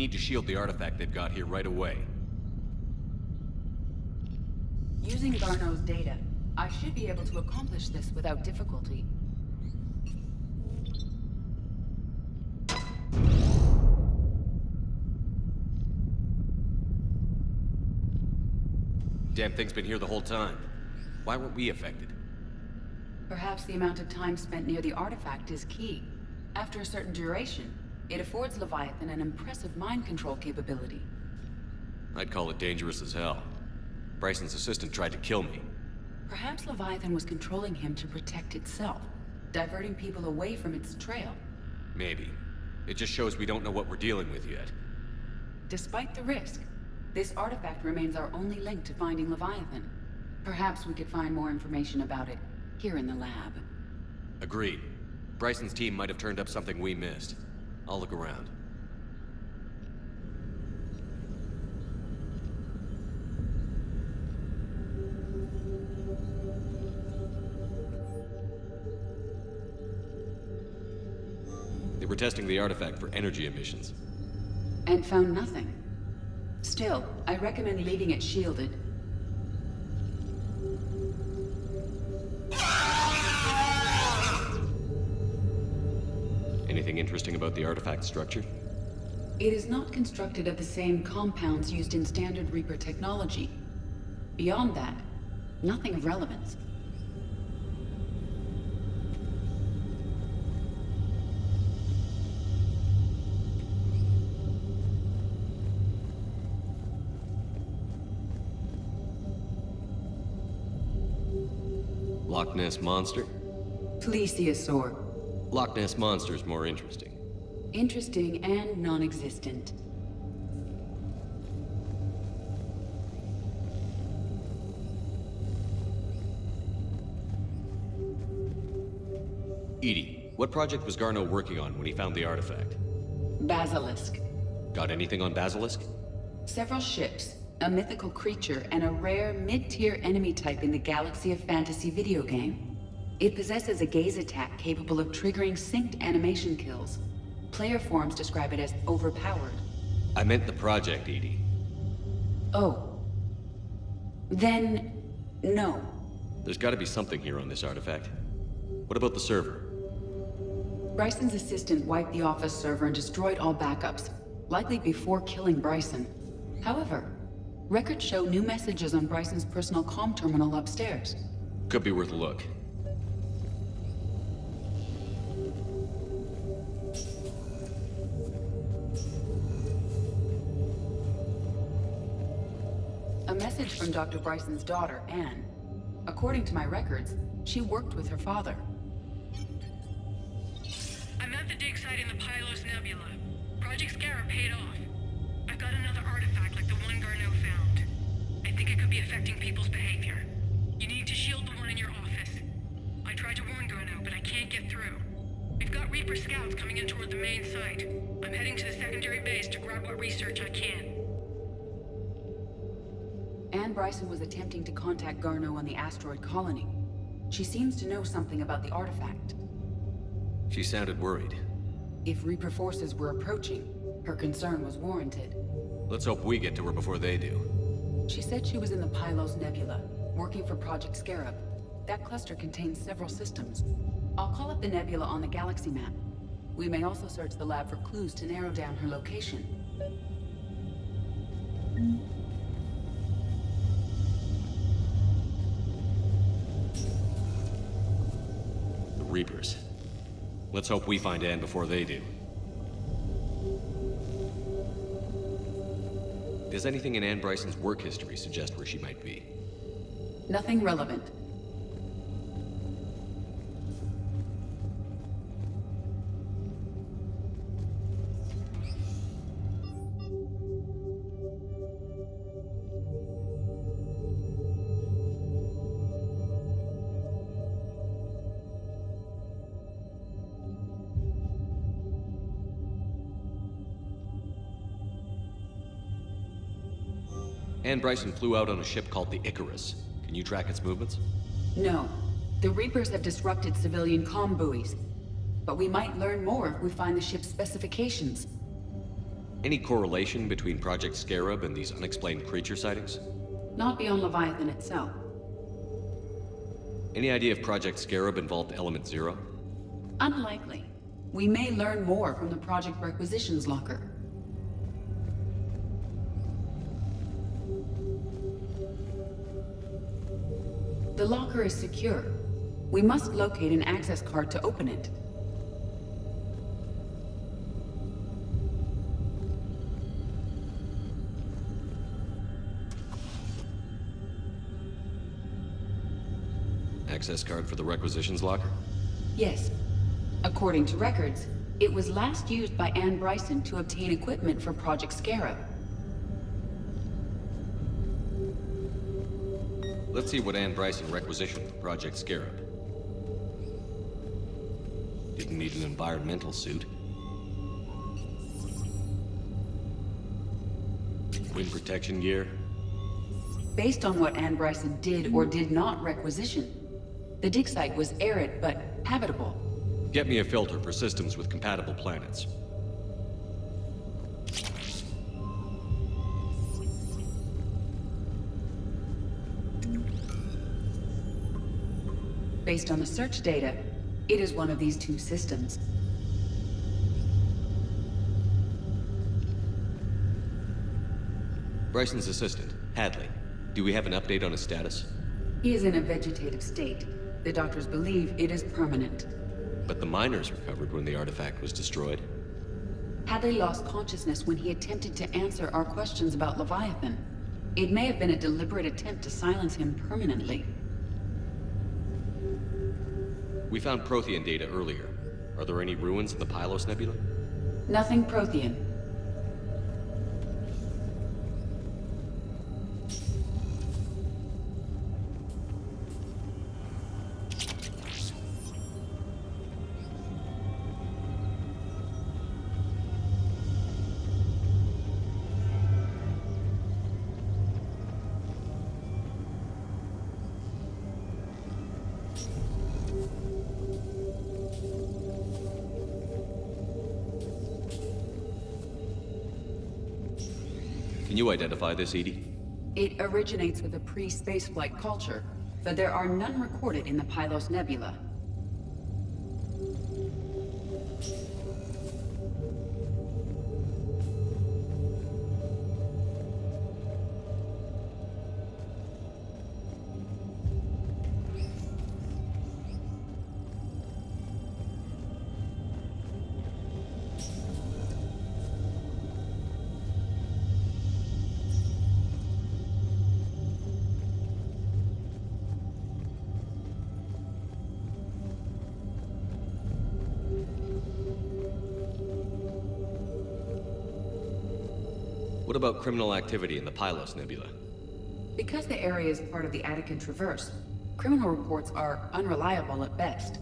need to shield the artifact they've got here right away. Using Garneau's data, I should be able to accomplish this without difficulty. Damn thing's been here the whole time. Why weren't we affected? Perhaps the amount of time spent near the artifact is key. After a certain duration, it affords Leviathan an impressive mind control capability. I'd call it dangerous as hell. Bryson's assistant tried to kill me. Perhaps Leviathan was controlling him to protect itself, diverting people away from its trail. Maybe. It just shows we don't know what we're dealing with yet. Despite the risk, this artifact remains our only link to finding Leviathan. Perhaps we could find more information about it here in the lab. Agreed. Bryson's team might have turned up something we missed. I'll look around. They were testing the artifact for energy emissions. And found nothing. Still, I recommend leaving it shielded. Anything interesting about the artifact structure? It is not constructed of the same compounds used in standard Reaper technology. Beyond that, nothing of relevance. Loch Ness Monster? Plesiosaur. Loch Ness Monster's more interesting. Interesting and non-existent. EDI, what project was Garneau working on when he found the artifact? Basilisk. Got anything on Basilisk? Several ships, a mythical creature, and a rare mid-tier enemy type in the Galaxy of Fantasy video game. It possesses a gaze attack capable of triggering synced animation kills. Player forums describe it as overpowered. I meant the project, EDI. Oh. Then, no. There's gotta be something here on this artifact. What about the server? Bryson's assistant wiped the office server and destroyed all backups, likely before killing Bryson. However, records show new messages on Bryson's personal comm terminal upstairs. Could be worth a look. A message from Dr. Bryson's daughter, Anne. According to my records, she worked with her father. I'm at the dig site in the Pylos Nebula. Project Scarab paid off. I've got another artifact like the one Garneau found. I think it could be affecting people's behavior. You need to shield the one in your office. I tried to warn Garneau, but I can't get through. We've got Reaper scouts coming in toward the main site. I'm heading to the secondary base to grab what research I can. Anne Bryson was attempting to contact Garneau on the asteroid colony. She seems to know something about the artifact. She sounded worried. If Reaper forces were approaching, her concern was warranted. Let's hope we get to her before they do. She said she was in the Pylos Nebula, working for Project Scarab. That cluster contains several systems. I'll call up the nebula on the galaxy map. We may also search the lab for clues to narrow down her location. The Reapers. Let's hope we find Anne before they do. Does anything in Anne Bryson's work history suggest where she might be? Nothing relevant. Anne Bryson flew out on a ship called the Icarus. Can you track its movements? No. The Reapers have disrupted civilian comm buoys. But we might learn more if we find the ship's specifications. Any correlation between Project Scarab and these unexplained creature sightings? Not beyond Leviatán itself. Any idea if Project Scarab involved Element Zero? Unlikely. We may learn more from the Project Requisitions Locker. The locker is secure. We must locate an access card to open it. Access card for the Requisitions Locker? Yes. According to records, it was last used by Anne Bryson to obtain equipment for Project Scarab. Let's see what Anne Bryson requisitioned for Project Scarab. Didn't need an environmental suit. Wind protection gear. Based on what Anne Bryson did or did not requisition, the dig site was arid but habitable. Get me a filter for systems with compatible planets. Based on the search data, it is one of these two systems. Bryson's assistant, Hadley. Do we have an update on his status? He is in a vegetative state. The doctors believe it is permanent. But the miners recovered when the artifact was destroyed. Hadley lost consciousness when he attempted to answer our questions about Leviathan. It may have been a deliberate attempt to silence him permanently. We found Prothean data earlier. Are there any ruins in the Pylos Nebula? Nothing Prothean. Can you identify this, EDI? It originates with a pre-spaceflight culture, but there are none recorded in the Pylos Nebula. What about criminal activity in the Pylos Nebula? Because the area is part of the Attican Traverse, criminal reports are unreliable at best.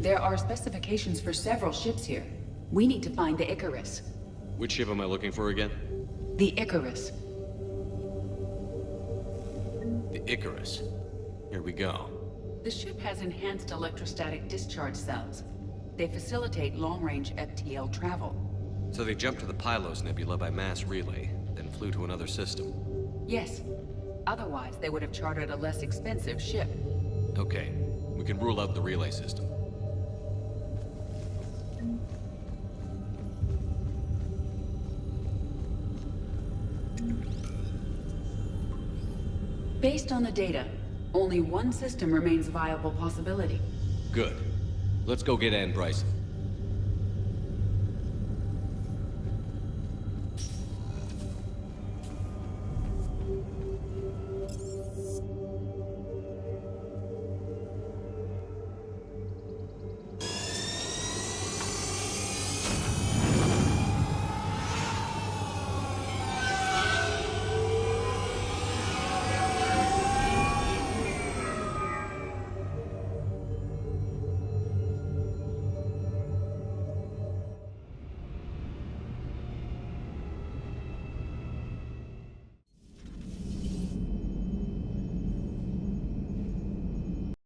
There are specifications for several ships here. We need to find the Icarus. Which ship am I looking for again? The Icarus. The Icarus. Here we go. The ship has enhanced electrostatic discharge cells. They facilitate long-range FTL travel. So they jumped to the Pylos Nebula by mass relay, then flew to another system. Yes. Otherwise, they would have chartered a less expensive ship. Okay, we can rule out the relay system. Based on the data, only one system remains a viable possibility. Good. Let's go get Anne Bryson.